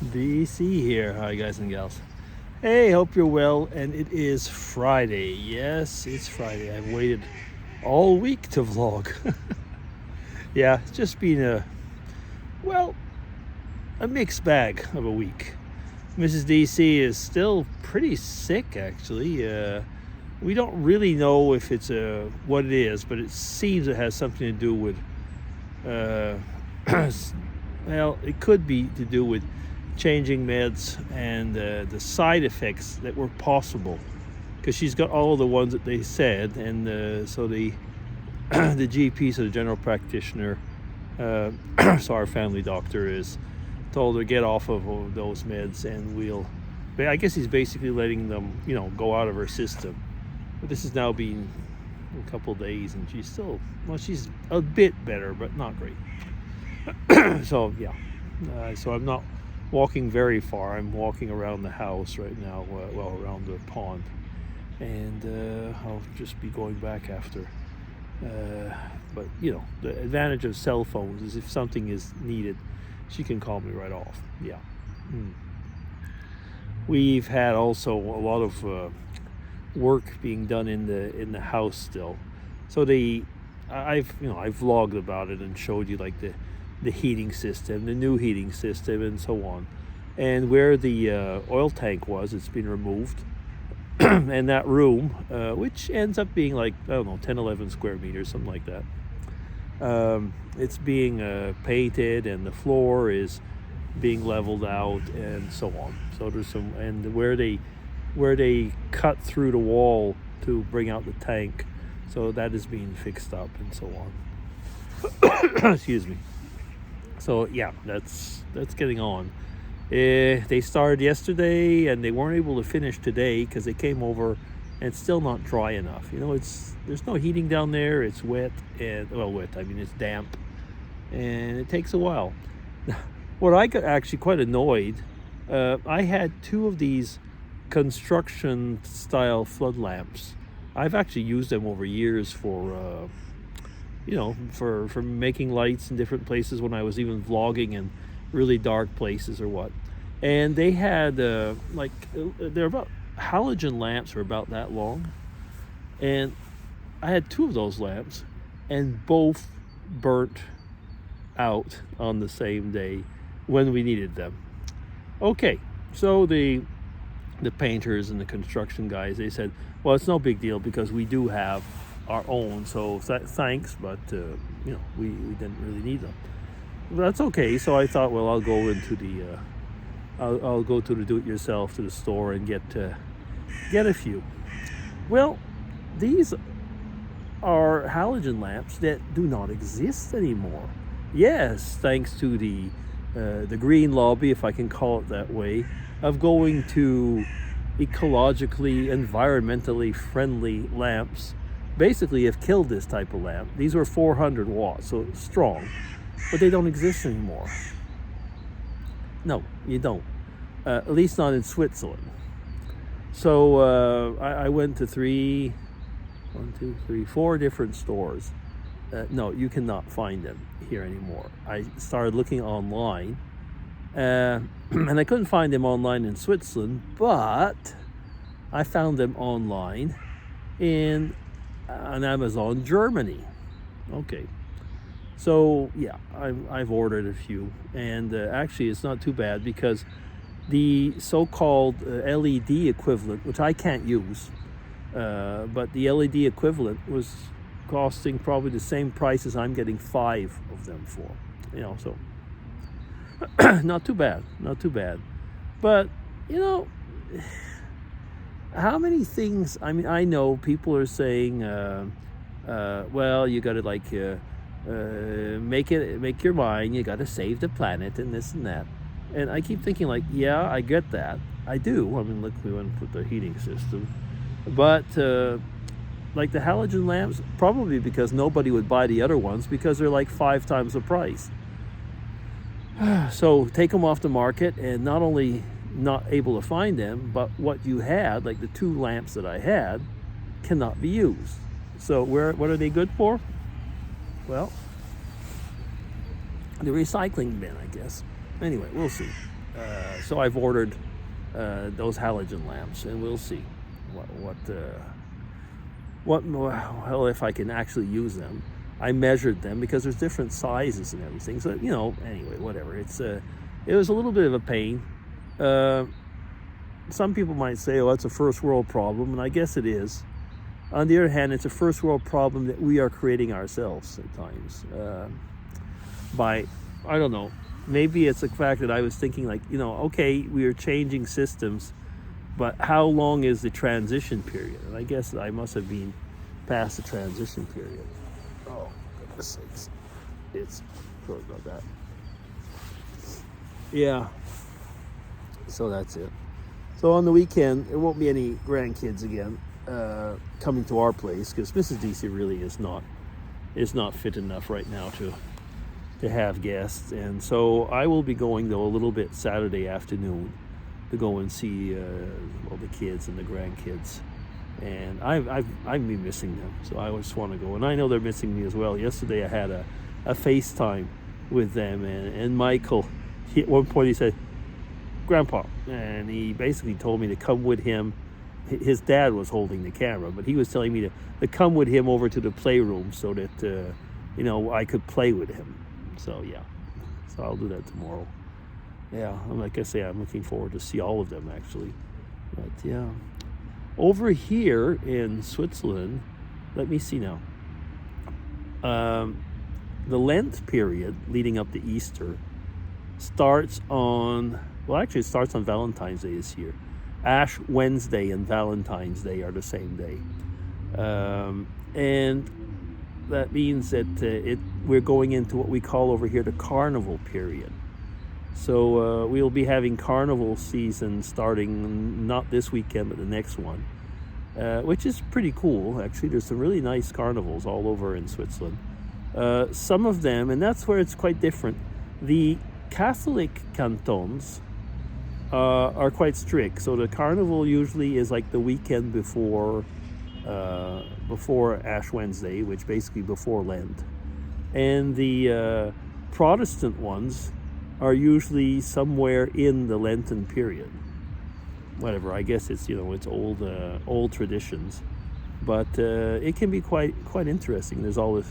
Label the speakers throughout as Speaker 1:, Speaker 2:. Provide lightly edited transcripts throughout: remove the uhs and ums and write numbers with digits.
Speaker 1: DC here. Hi, guys and gals. Hey, hope you're well. And it is Friday. Yes, it's Friday. I've waited all week to vlog. Yeah, it's just been well, a mixed bag of a week. Mrs. DC is still pretty sick, actually. We don't really know if it's what it is, but it seems it has something to do with, uh, well, it could be to do with changing meds and the side effects that were possible, because she's got all the ones that they said, and so the the GP, so the general practitioner, so our family doctor, is told her get off of those meds, and I guess he's basically letting them, go out of her system. But this has now been a couple of days, and she's still, well, she's a bit better, but not great. So yeah, so I'm not walking very far. I'm walking around the house right now, around the pond, and I'll just be going back after. But the advantage of cell phones is if something is needed, she can call me right off. Yeah. We've had also a lot of work being done in the house still. So I've vlogged about it and showed you like the heating system, the new heating system, and so on. And where the oil tank was, it's been removed. And that room, which ends up being like, I don't know, 10, 11 square meters, something like that. It's being painted, and the floor is being leveled out, and so on. So there's some, and where they cut through the wall to bring out the tank, so that is being fixed up, and so on. Excuse me. So yeah, that's getting on. They started yesterday, and they weren't able to finish today because they came over and it's still not dry enough. There's no heating down there. It's wet, and wet, I mean, it's damp, and it takes a while. What I got actually quite annoyed, I had two of these construction style flood lamps. I've actually used them over years for for making lights in different places when I was even vlogging in really dark places or what. And they had they're about, halogen lamps are about that long, and I had two of those lamps, and both burnt out on the same day when we needed them. Okay, so the painters and the construction guys, they said, well, it's no big deal because we do have our own, so thanks, but we didn't really need them. But that's okay. So I thought, well, I'll go into the I'll go to the do-it-yourself, to the store, and get a few. Well, these are halogen lamps that do not exist anymore. Yes, thanks to the green lobby, if I can call it that way, of going to ecologically, environmentally friendly lamps, basically have killed this type of lamp. These were 400 watts, so strong, but they don't exist anymore. No, you don't. At least not in Switzerland. So I went to 4 different stores. No, you cannot find them here anymore. I started looking online, and I couldn't find them online in Switzerland, but I found them online on Amazon Germany. Okay, so yeah, I've ordered a few, and actually it's not too bad, because the so-called LED equivalent, which I can't use, but the LED equivalent was costing probably the same price as I'm getting 5 of them for. So not too bad, but how many things, I mean, I know people are saying, well, you got to make your mind, you got to save the planet and this and that. And I keep thinking, like, yeah, I get that. I do. I mean, look, we went with the heating system. But like the halogen lamps, probably because nobody would buy the other ones because they're like 5 times the price. So take them off the market, and not only not able to find them, but what you had, like the 2 lamps that I had, cannot be used. So what are they good for? Well, the recycling bin, I guess. Anyway, we'll see. So I've ordered those halogen lamps, and we'll see well, if I can actually use them. I measured them because there's different sizes and everything. So anyway, whatever. It was a little bit of a pain. Some people might say, "Oh, that's a first world problem," and I guess it is. On the other hand, it's a first world problem that we are creating ourselves at times. I don't know. Maybe it's the fact that I was thinking like, okay, we are changing systems, but how long is the transition period? And I guess I must have been past the transition period. Oh, goodness sakes. Sorry about that. Yeah. So that's it. So on the weekend, there won't be any grandkids again coming to our place because Mrs. DC really is not fit enough right now to have guests. And so I will be going though a little bit Saturday afternoon to go and see the kids and the grandkids. And I've been missing them, so I just want to go. And I know they're missing me as well. Yesterday I had a FaceTime with them, and Michael, at one point he said, "Grandpa," and he basically told me to come with him. His dad was holding the camera, but he was telling me to come with him over to the playroom so that I could play with him. So yeah, so I'll do that tomorrow. Yeah, like I say, I'm looking forward to see all of them actually. But yeah, over here in Switzerland, let me see now. The Lent period leading up to Easter starts on Valentine's Day this year. Ash Wednesday and Valentine's Day are the same day. And that means that we're going into what we call over here the carnival period. So we'll be having carnival season starting not this weekend, but the next one, which is pretty cool. Actually, there's some really nice carnivals all over in Switzerland. Some of them, and that's where it's quite different, the Catholic cantons are quite strict. So the carnival usually is like the weekend before Ash Wednesday, which basically before Lent. And the Protestant ones are usually somewhere in the Lenten period. Whatever, I guess it's it's old traditions, but it can be quite interesting. There's all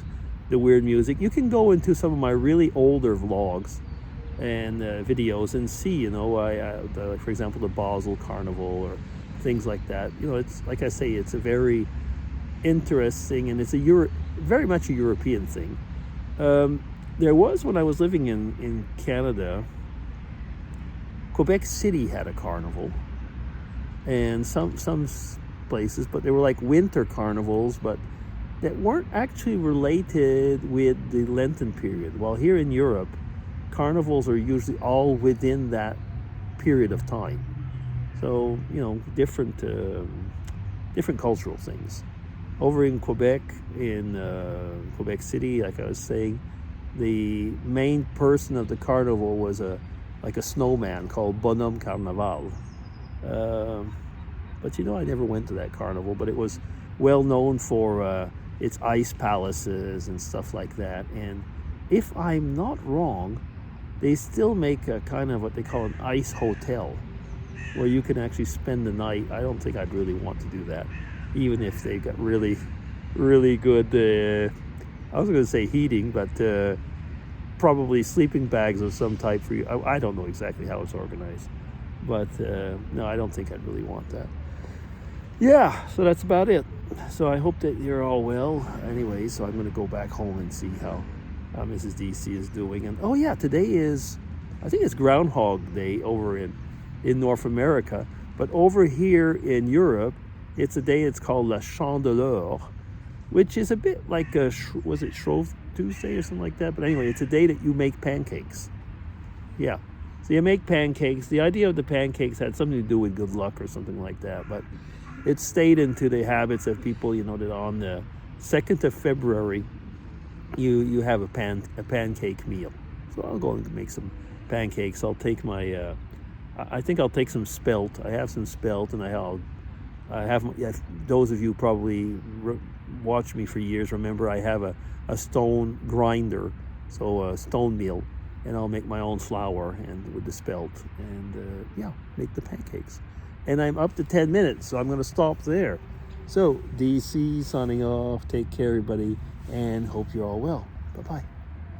Speaker 1: the weird music. You can go into some of my really older vlogs and videos and see, for example, the Basel Carnival or things like that. It's like I say, it's a very interesting, and it's very much a European thing. There was, when I was living in Canada, Quebec City had a carnival, and some places, but they were like winter carnivals, but that weren't actually related with the Lenten period. While here in Europe, carnivals are usually all within that period of time. So, different cultural things. Over in Quebec, in Quebec City, like I was saying, the main person of the carnival was a snowman called Bonhomme Carnaval. But I never went to that carnival, but it was well known for its ice palaces and stuff like that. And if I'm not wrong, they still make a kind of what they call an ice hotel, where you can actually spend the night. I don't think I'd really want to do that, even if they got really, really good, I was going to say heating, but probably sleeping bags of some type for you. I don't know exactly how it's organized, but no, I don't think I'd really want that. Yeah, so that's about it. So I hope that you're all well. Anyway, so I'm going to go back home and see how Mrs. DC is doing. And oh yeah, today is, I think it's Groundhog Day over in North America, but over here in Europe, it's a day it's called La Chandeleur, which is a bit like was it Shrove Tuesday or something like that? But anyway, it's a day that you make pancakes. Yeah, so you make pancakes. The idea of the pancakes had something to do with good luck or something like that, but it stayed into the habits of people, that on the 2nd of February, you have a pancake meal. So I'll go and make some pancakes. I'll take my, I think I'll take some spelt. I have some spelt, and I have those of you probably watched me for years remember I have a stone grinder, so a stone mill, and I'll make my own flour and with the spelt, and yeah, make the pancakes. And I'm up to 10 minutes, so I'm going to stop there. So DC signing off. Take care, everybody, and hope you're all well. Bye-bye.